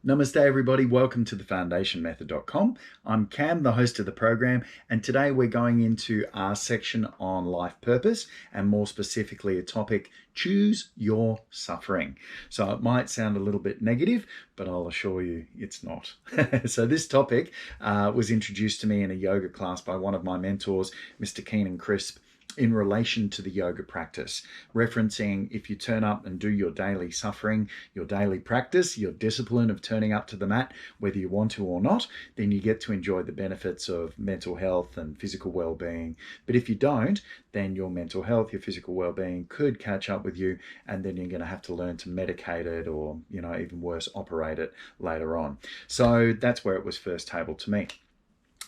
Namaste, everybody. Welcome to thefoundationmethod.com. I'm Cam, the host of the program, and today we're going into our section on life purpose and more specifically a topic, choose your suffering. So it might sound a little bit negative, but I'll assure you it's not. So this topic was introduced to me in a yoga class by one of my mentors, Mr. Keenan Crisp, in relation to the yoga practice, referencing if you turn up and do your daily suffering, your daily practice, your discipline of turning up to the mat, whether you want to or not, then you get to enjoy the benefits of mental health and physical well-being. But if you don't, then your mental health, your physical well-being could catch up with you, and then you're going to have to learn to medicate it or, even worse, operate it later on. So that's where it was first tabled to me.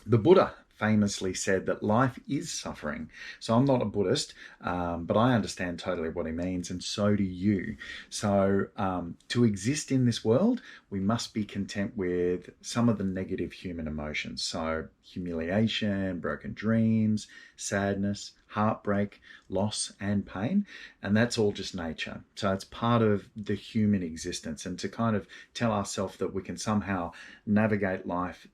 The Buddha famously said that life is suffering. So I'm not a Buddhist, but I understand totally what he means, and so do you. So to exist in this world, we must be content with some of the negative human emotions. So humiliation, broken dreams, sadness, heartbreak, loss, and pain. And that's all just nature. So it's part of the human existence. And to kind of tell ourselves that we can somehow navigate life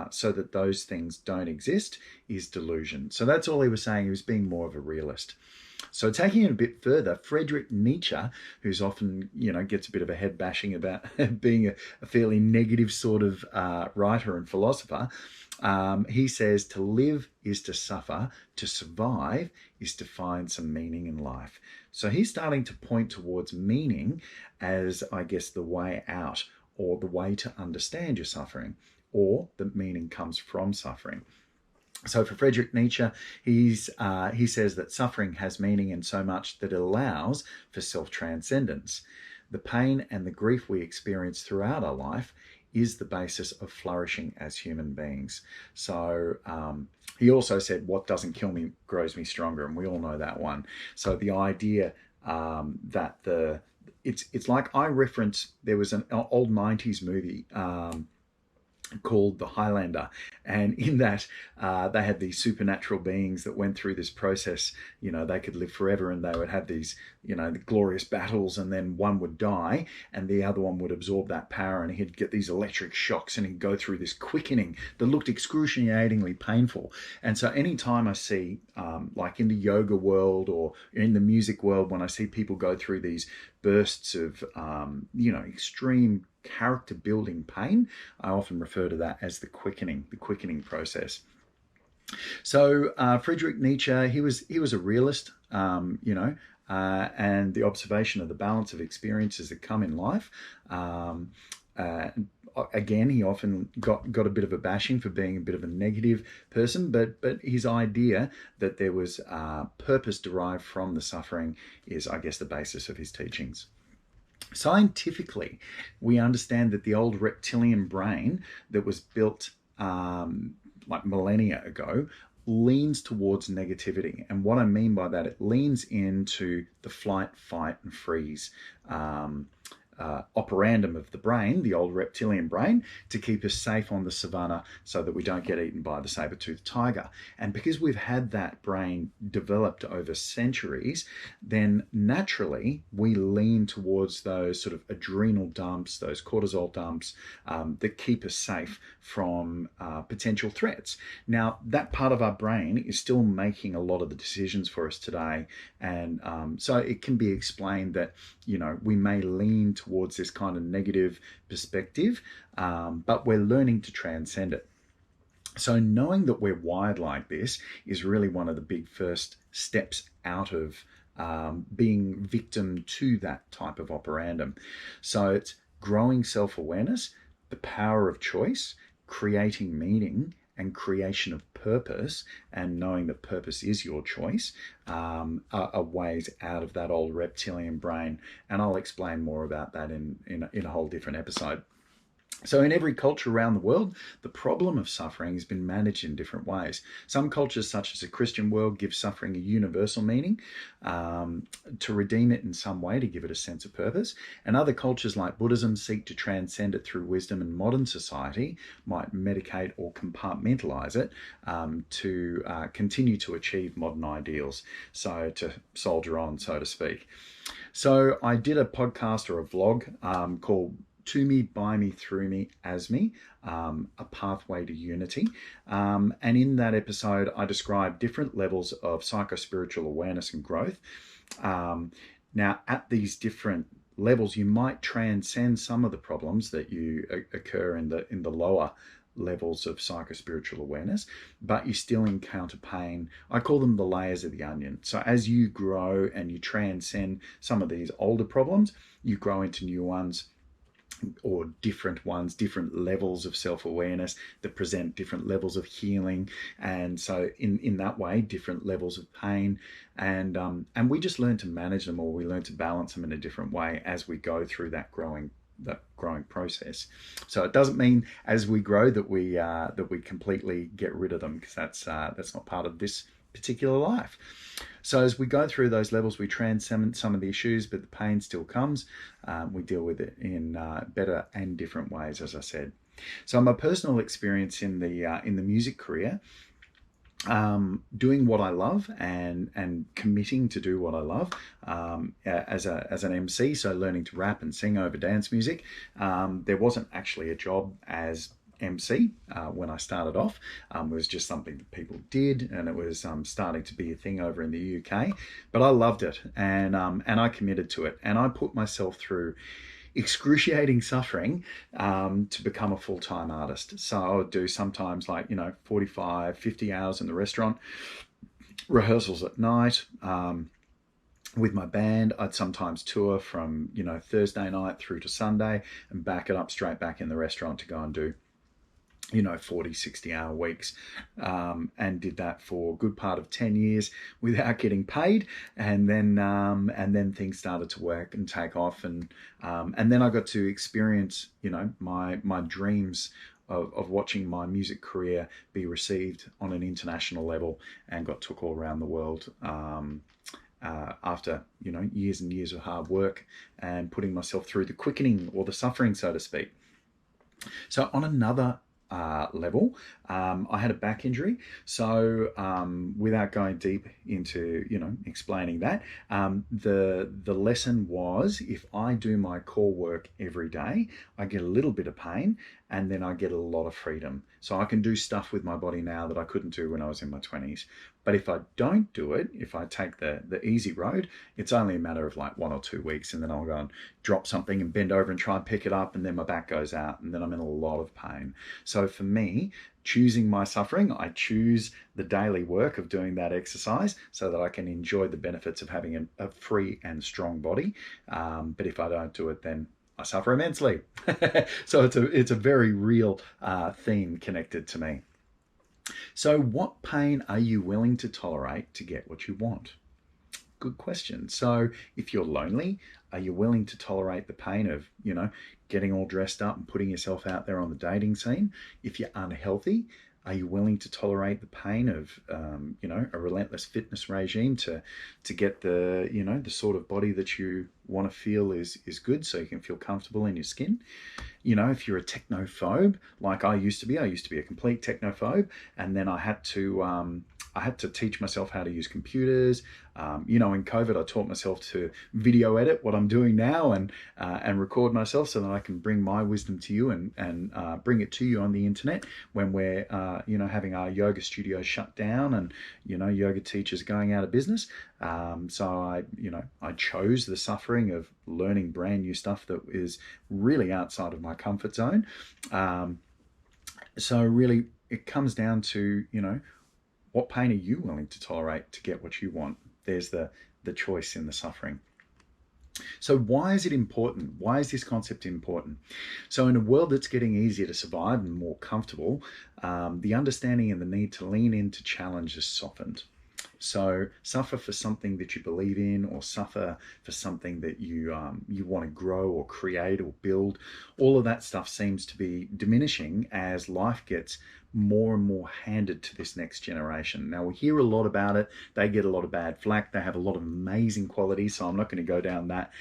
so that those things don't exist is delusion. So that's all he was saying. He was being more of a realist. So taking it a bit further, Friedrich Nietzsche, who's often, gets a bit of a head bashing about being a fairly negative sort of writer and philosopher, he says to live is to suffer, to survive is to find some meaning in life. So he's starting to point towards meaning as, I guess, the way out or the way to understand your suffering, or the meaning comes from suffering. So for Friedrich Nietzsche, he says that suffering has meaning in so much that it allows for self-transcendence. The pain and the grief we experience throughout our life is the basis of flourishing as human beings. So he also said, what doesn't kill me grows me stronger, and we all know that one. So the idea that it's like I reference, there was an old 90s movie called The Highlander, and in that they had these supernatural beings that went through this process. They could live forever, and they would have these the glorious battles, and then one would die and the other one would absorb that power, and he'd get these electric shocks and he'd go through this quickening that looked excruciatingly painful. And so anytime I see like in the yoga world or in the music world, when I see people go through these bursts of extreme character building pain, I often refer to that as the quickening process. So Friedrich Nietzsche, he was a realist, and the observation of the balance of experiences that come in life. Again, he often got a bit of a bashing for being a bit of a negative person, but his idea that there was purpose derived from the suffering is, I guess, the basis of his teachings. Scientifically, we understand that the old reptilian brain that was built like millennia ago leans towards negativity. And what I mean by that, it leans into the flight, fight, and freeze operandum of the brain, the old reptilian brain, to keep us safe on the savannah so that we don't get eaten by the saber-toothed tiger. And because we've had that brain developed over centuries, then naturally we lean towards those sort of adrenal dumps, those cortisol dumps that keep us safe from potential threats. Now, that part of our brain is still making a lot of the decisions for us today. And so it can be explained that, we may lean towards this kind of negative perspective, but we're learning to transcend it. So knowing that we're wired like this is really one of the big first steps out of being victim to that type of operandum. So it's growing self-awareness, the power of choice, creating meaning, and creation of purpose, and knowing that purpose is your choice, are ways out of that old reptilian brain. And I'll explain more about that in a whole different episode. So in every culture around the world, the problem of suffering has been managed in different ways. Some cultures, such as the Christian world, give suffering a universal meaning, to redeem it in some way, to give it a sense of purpose. And other cultures like Buddhism seek to transcend it through wisdom, and modern society might medicate or compartmentalize it to continue to achieve modern ideals. So to soldier on, so to speak. So I did a podcast or a vlog called To me, by me, through me, as me, a pathway to unity. And in that episode, I described different levels of psychospiritual awareness and growth. Now, at these different levels, you might transcend some of the problems that you occur in the lower levels of psychospiritual awareness, but you still encounter pain. I call them the layers of the onion. So as you grow and you transcend some of these older problems, you grow into new ones, or different ones, different levels of self-awareness that present different levels of healing. And so in that way, different levels of pain. And we just learn to manage them, or we learn to balance them in a different way as we go through that growing process. So it doesn't mean as we grow that we completely get rid of them, because that's not part of this particular life. So as we go through those levels, we transcend some of the issues, but the pain still comes. We deal with it in better and different ways, as I said. So my personal experience in the music career, doing what I love and committing to do what I love, as an MC, so learning to rap and sing over dance music. There wasn't actually a job as MC when I started off. It was just something that people did, and it was starting to be a thing over in the UK. But I loved it, and I committed to it, and I put myself through excruciating suffering to become a full-time artist. So I would do sometimes 45, 50 hours in the restaurant, rehearsals at night. With my band, I'd sometimes tour from Thursday night through to Sunday and back it up straight back in the restaurant to go and do 40, 60 hour weeks, and did that for a good part of 10 years without getting paid. And then things started to work and take off. And then I got to experience, my dreams of watching my music career be received on an international level, and got took all around the world. After years and years of hard work and putting myself through the quickening, or the suffering, so to speak. So on another level, I had a back injury. So without going deep into explaining that, the lesson was, if I do my core work every day, I get a little bit of pain, and then I get a lot of freedom. So I can do stuff with my body now that I couldn't do when I was in my 20s. But if I don't do it, if I take the easy road, it's only a matter of 1 or 2 weeks, and then I'll go and drop something and bend over and try and pick it up, and then my back goes out, and then I'm in a lot of pain. So for me, choosing my suffering, I choose the daily work of doing that exercise so that I can enjoy the benefits of having a free and strong body. But if I don't do it, then I suffer immensely. So it's a very real theme connected to me. So what pain are you willing to tolerate to get what you want? Good question. So if you're lonely, are you willing to tolerate the pain of, getting all dressed up and putting yourself out there on the dating scene? If you're unhealthy, are you willing to tolerate the pain of, a relentless fitness regime to get the, the sort of body that you want to feel is good, so you can feel comfortable in your skin? If you're a technophobe, like I used to be a complete technophobe, and then I had to teach myself how to use computers. In COVID, I taught myself to video edit what I'm doing now, and record myself so that I can bring my wisdom to you and bring it to you on the internet when we're having our yoga studios shut down and yoga teachers going out of business. So I chose the suffering of learning brand new stuff that is really outside of my comfort zone. So really, it comes down to what pain are you willing to tolerate to get what you want? There's the choice in the suffering. So why is it important? Why is this concept important? So in a world that's getting easier to survive and more comfortable, the understanding and the need to lean into challenge has softened. So suffer for something that you believe in, or suffer for something that you want to grow or create or build. All of that stuff seems to be diminishing as life gets more and more handed to this next generation. Now, we hear a lot about it. They get a lot of bad flack. They have a lot of amazing qualities. So I'm not going to go down that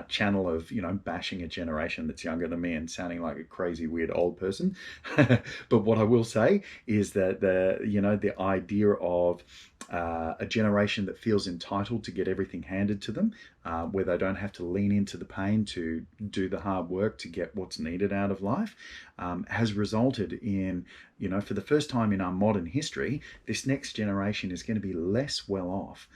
channel of, bashing a generation that's younger than me and sounding like a crazy, weird old person. But what I will say is that the idea of a generation that feels entitled to get everything handed to them, where they don't have to lean into the pain to do the hard work to get what's needed out of life, has resulted in, for the first time in our modern history, this next generation is going to be less well off,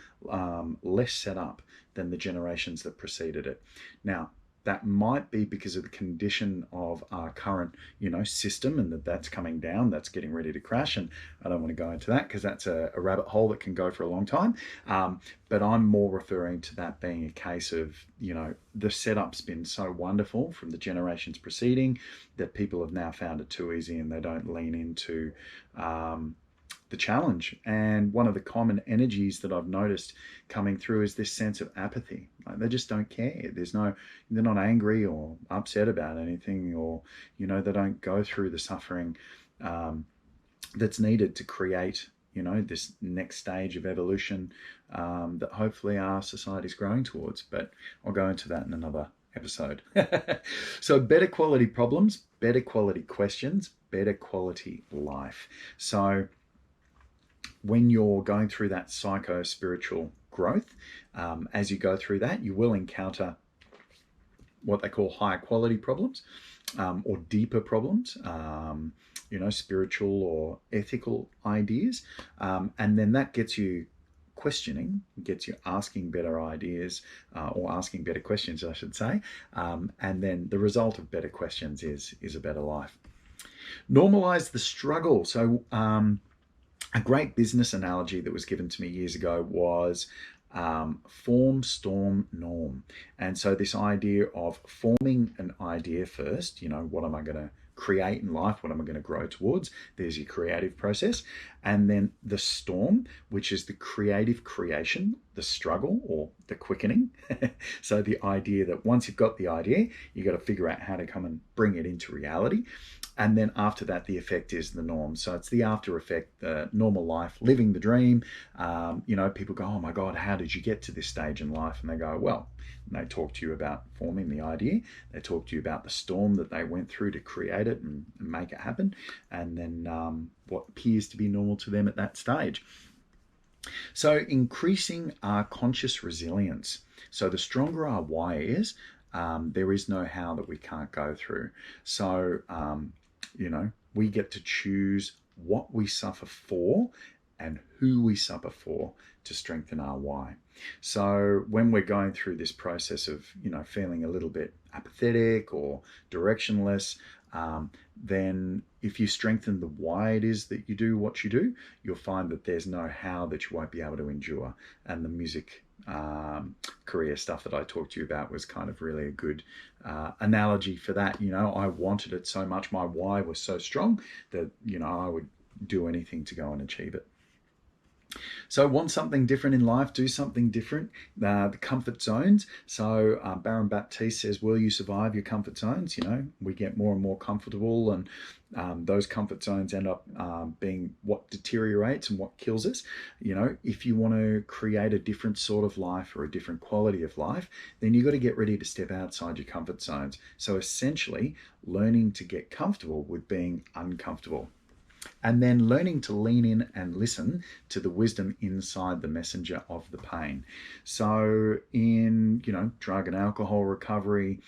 less set up than the generations that preceded it. Now, that might be because of the condition of our current, system, and that's coming down, that's getting ready to crash. And I don't want to go into that because that's a rabbit hole that can go for a long time. But I'm more referring to that being a case of, the setup's been so wonderful from the generations preceding that people have now found it too easy and they don't lean into the challenge. And one of the common energies that I've noticed coming through is this sense of apathy. Like, they just don't care. They're not angry or upset about anything, or, they don't go through the suffering that's needed to create, this next stage of evolution that hopefully our society is growing towards. But I'll go into that in another episode. So better quality problems, better quality questions, better quality life. So when you're going through that psycho-spiritual growth, as you go through that, you will encounter what they call higher quality problems, or deeper problems, spiritual or ethical ideas. And then that gets you questioning, gets you asking better ideas, or asking better questions, I should say. And then the result of better questions is a better life. Normalize the struggle. So, a great business analogy that was given to me years ago was form, storm, norm. And so this idea of forming an idea first, what am I going to create in life? What am I going to grow towards? There's your creative process. And then the storm, which is the creative creation, the struggle or the quickening. So the idea that once you've got the idea, you got to figure out how to come and bring it into reality. And then after that, the effect is the norm. So it's the after effect, the normal life, living the dream. People go, oh my God, how did you get to this stage in life? And they go, well, and they talk to you about forming the idea. They talk to you about the storm that they went through to create it and make it happen. And then what appears to be normal to them at that stage. So increasing our conscious resilience. So the stronger our why is, there is no how that we can't go through. So, we get to choose what we suffer for and who we suffer for to strengthen our why. So when we're going through this process of, feeling a little bit apathetic or directionless, then if you strengthen the why it is that you do what you do, you'll find that there's no how that you won't be able to endure. And the music career stuff that I talked to you about was kind of really a good analogy for that. I wanted it so much. My why was so strong that, I would do anything to go and achieve it. So want something different in life, do something different. The comfort zones. So Baron Baptiste says, will you survive your comfort zones? We get more and more comfortable, and those comfort zones end up being what deteriorates and what kills us. If you want to create a different sort of life or a different quality of life, then you've got to get ready to step outside your comfort zones. So essentially, learning to get comfortable with being uncomfortable. And then learning to lean in and listen to the wisdom inside the messenger of the pain. So in, drug and alcohol recovery,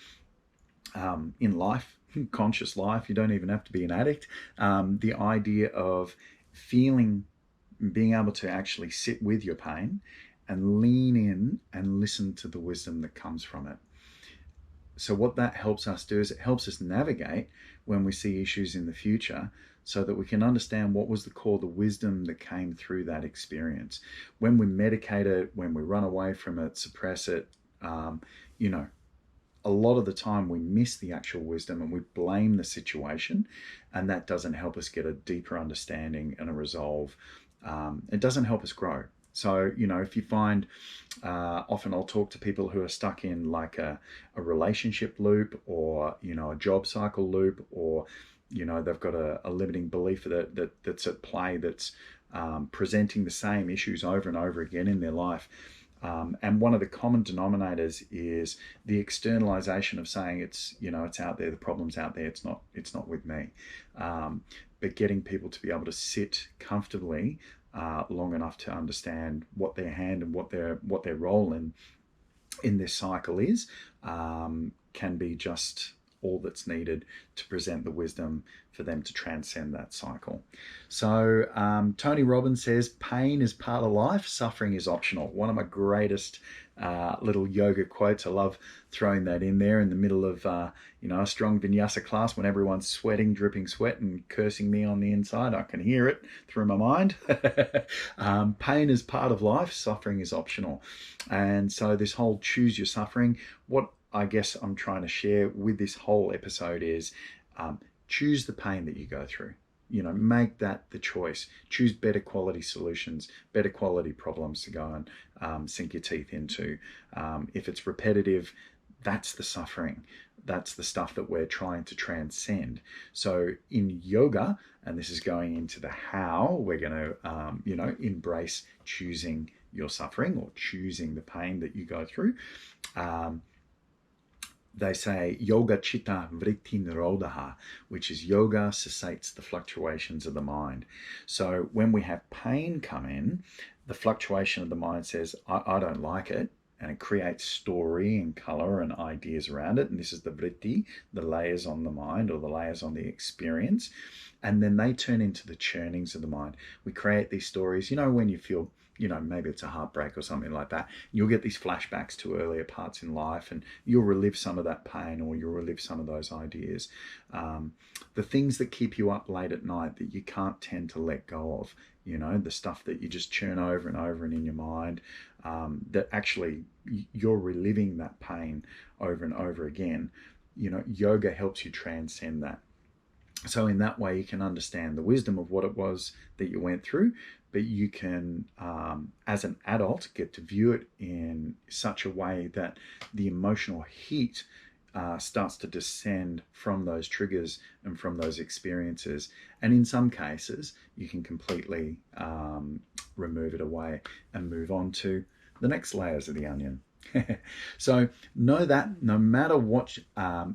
in life, conscious life, you don't even have to be an addict. The idea of being able to actually sit with your pain and lean in and listen to the wisdom that comes from it. So what that helps us do is it helps us navigate when we see issues in the future, so that we can understand what was the core, the wisdom that came through that experience. When we medicate it, when we run away from it, suppress it, a lot of the time we miss the actual wisdom and we blame the situation, and that doesn't help us get a deeper understanding and a resolve. It doesn't help us grow. So, if you find, often I'll talk to people who are stuck in like a relationship loop, or, a job cycle loop, or they've got a limiting belief that's at play, that's presenting the same issues over and over again in their life. And one of the common denominators is the externalization of saying it's out there, the problem's out there, it's not with me. But getting people to be able to sit comfortably long enough to understand what their hand and what their role in this cycle is, can be just all that's needed to present the wisdom for them to transcend that cycle. So Tony Robbins says, pain is part of life, suffering is optional. One of my greatest little yoga quotes. I love throwing that in there in the middle of a strong vinyasa class when everyone's sweating, dripping sweat and cursing me on the inside. I can hear it through my mind. Pain is part of life, suffering is optional. And so this whole choose your suffering, what I guess I'm trying to share with this whole episode is choose the pain that you go through. Make that the choice. Choose better quality solutions, better quality problems to go and sink your teeth into. If it's repetitive, that's the suffering. That's the stuff that we're trying to transcend. So in yoga, and this is going into the how, we're going to, embrace choosing your suffering or choosing the pain that you go through. They say yoga chitta vritti nirodha, which is yoga cessates the fluctuations of the mind. So when we have pain come in, the fluctuation of the mind says, I don't like it. And it creates story and color and ideas around it. And this is the vritti, the layers on the mind or the layers on the experience. And then they turn into the churnings of the mind. We create these stories, when you feel, maybe it's a heartbreak or something like that. You'll get these flashbacks to earlier parts in life and you'll relive some of that pain or you'll relive some of those ideas. The things that keep you up late at night that you can't tend to let go of, the stuff that you just churn over and over and in your mind, that actually you're reliving that pain over and over again. Yoga helps you transcend that. So in that way, you can understand the wisdom of what it was that you went through, but you can, as an adult, get to view it in such a way that the emotional heat starts to descend from those triggers and from those experiences. And in some cases, you can completely remove it away and move on to the next layers of the onion. So know that no matter what,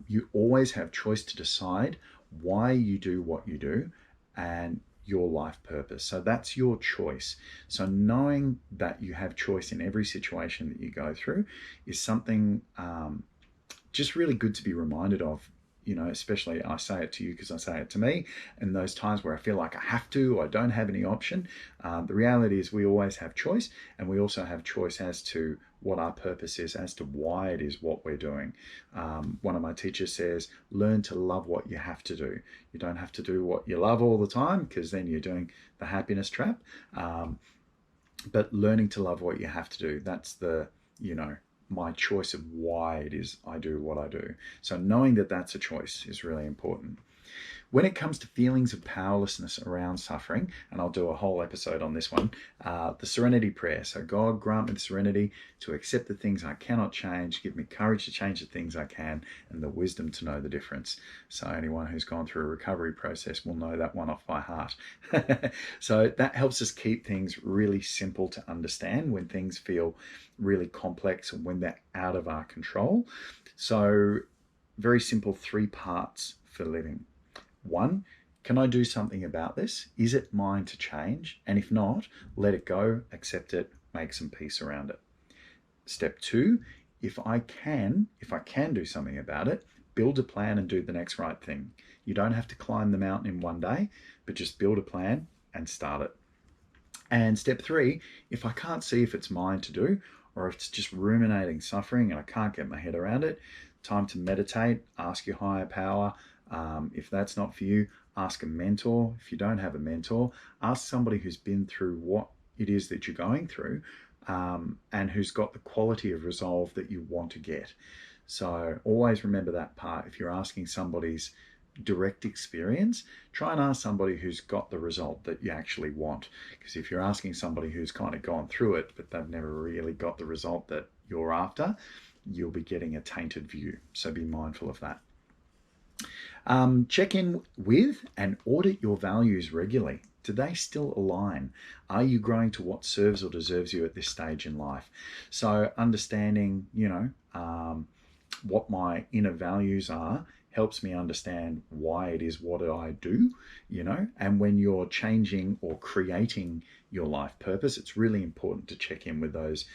you always have choice to decide why you do what you do and your life purpose. So that's your choice. So knowing that you have choice in every situation that you go through is something just really good to be reminded of. Especially I say it to you because I say it to me, and those times where I feel like I have to, or I don't have any option. The reality is we always have choice, and we also have choice as to what our purpose is, as to why it is what we're doing. One of my teachers says, learn to love what you have to do. You don't have to do what you love all the time, because then you're doing the happiness trap. But learning to love what you have to do, that's the, my choice of why it is I do what I do. So knowing that that's a choice is really important. When it comes to feelings of powerlessness around suffering, and I'll do a whole episode on this one, the serenity prayer. So God, grant me the serenity to accept the things I cannot change, give me courage to change the things I can, and the wisdom to know the difference. So anyone who's gone through a recovery process will know that one off by heart. So that helps us keep things really simple to understand when things feel really complex and when they're out of our control. So very simple 3 parts for living. 1, can I do something about this? Is it mine to change? And if not, let it go, accept it, make some peace around it. Step 2, if I can do something about it, build a plan and do the next right thing. You don't have to climb the mountain in one day, but just build a plan and start it. And step 3, if I can't see if it's mine to do, or if it's just ruminating suffering and I can't get my head around it, time to meditate, ask your higher power. If that's not for you, ask a mentor. If you don't have a mentor, ask somebody who's been through what it is that you're going through, and who's got the quality of resolve that you want to get. So always remember that part. If you're asking somebody's direct experience, try and ask somebody who's got the result that you actually want. Because if you're asking somebody who's kind of gone through it, but they've never really got the result that you're after, you'll be getting a tainted view. So be mindful of that. Check in with and audit your values regularly. Do they still align? Are you growing to what serves or deserves you at this stage in life? So, understanding, what my inner values are helps me understand why it is what I do, and when you're changing or creating your life purpose, it's really important to check in with those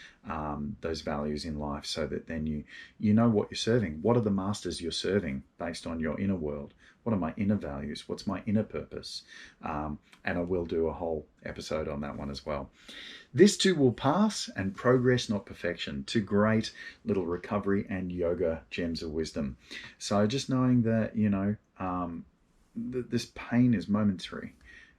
values in life, so that then you know what you're serving. What are the masters you're serving based on your inner world? What are my inner values? What's my inner purpose? And I will do a whole episode on that one as well. This too will pass, and progress, not perfection. Two great little recovery and yoga gems of wisdom. So just knowing that, this pain is momentary.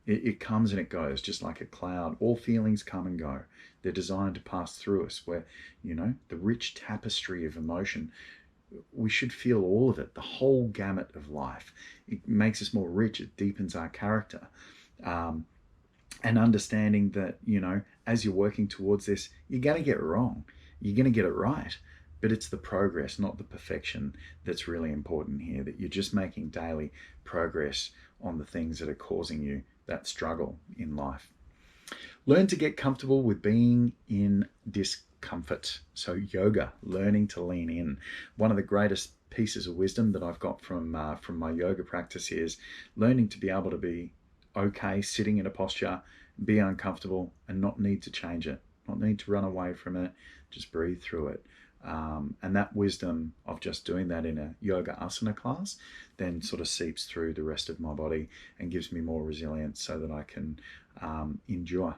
It comes and it goes, just like a cloud. All feelings come and go. They're designed to pass through us, where, the rich tapestry of emotion, we should feel all of it, the whole gamut of life. It makes us more rich. It deepens our character. And understanding that, as you're working towards this, you're going to get it wrong. You're going to get it right. But it's the progress, not the perfection, that's really important here, that you're just making daily progress on the things that are causing you that struggle in life. Learn to get comfortable with being in discomfort. So yoga, learning to lean in. One of the greatest pieces of wisdom that I've got from my yoga practice is learning to be able to be okay sitting in a posture, be uncomfortable, and not need to change it, not need to run away from it, just breathe through it. And that wisdom of just doing that in a yoga asana class then sort of seeps through the rest of my body and gives me more resilience, so that I can endure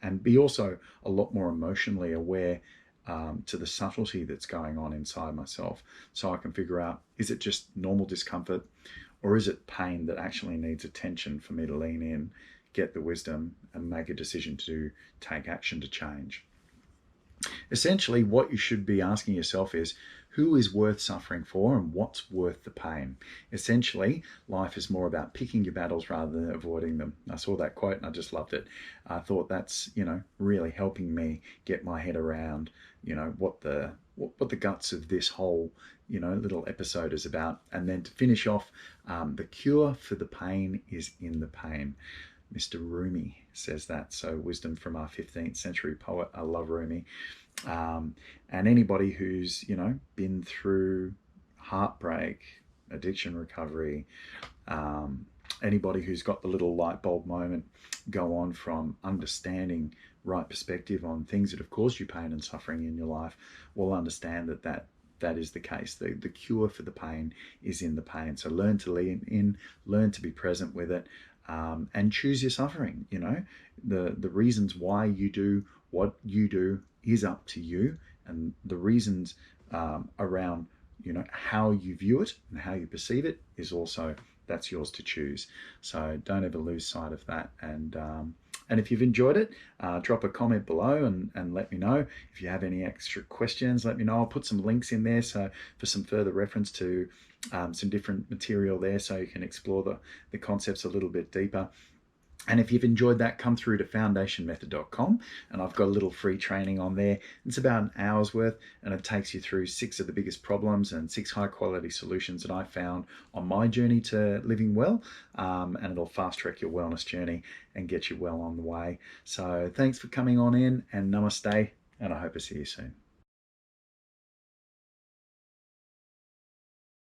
and be also a lot more emotionally aware to the subtlety that's going on inside myself, so I can figure out, is it just normal discomfort, or is it pain that actually needs attention for me to lean in, get the wisdom, and make a decision to take action to change. Essentially, what you should be asking yourself is, who is worth suffering for, and what's worth the pain? Essentially, life is more about picking your battles rather than avoiding them. I saw that quote and I just loved it. I thought that's, really helping me get my head around, what the guts of this whole, little episode is about. And then to finish off, the cure for the pain is in the pain. Mr. Rumi says that. So wisdom from our 15th century poet. I love Rumi. And anybody who's, been through heartbreak, addiction recovery, anybody who's got the little light bulb moment go on from understanding right perspective on things that have caused you pain and suffering in your life will understand that is the case. The cure for the pain is in the pain. So learn to lean in, learn to be present with it, and choose your suffering. The reasons why you do what you do is up to you, and the reasons around how you view it and how you perceive it is also, that's yours to choose. So don't ever lose sight of that. And if you've enjoyed it, drop a comment below and let me know. If you have any extra questions, let me know. I'll put some links in there so for some further reference to some different material there, so you can explore the concepts a little bit deeper. And if you've enjoyed that, come through to foundationmethod.com, and I've got a little free training on there. It's about an hour's worth, and it takes you through 6 of the biggest problems and 6 high quality solutions that I found on my journey to living well. And it'll fast track your wellness journey and get you well on the way. So thanks for coming on in, and namaste, and I hope to see you soon.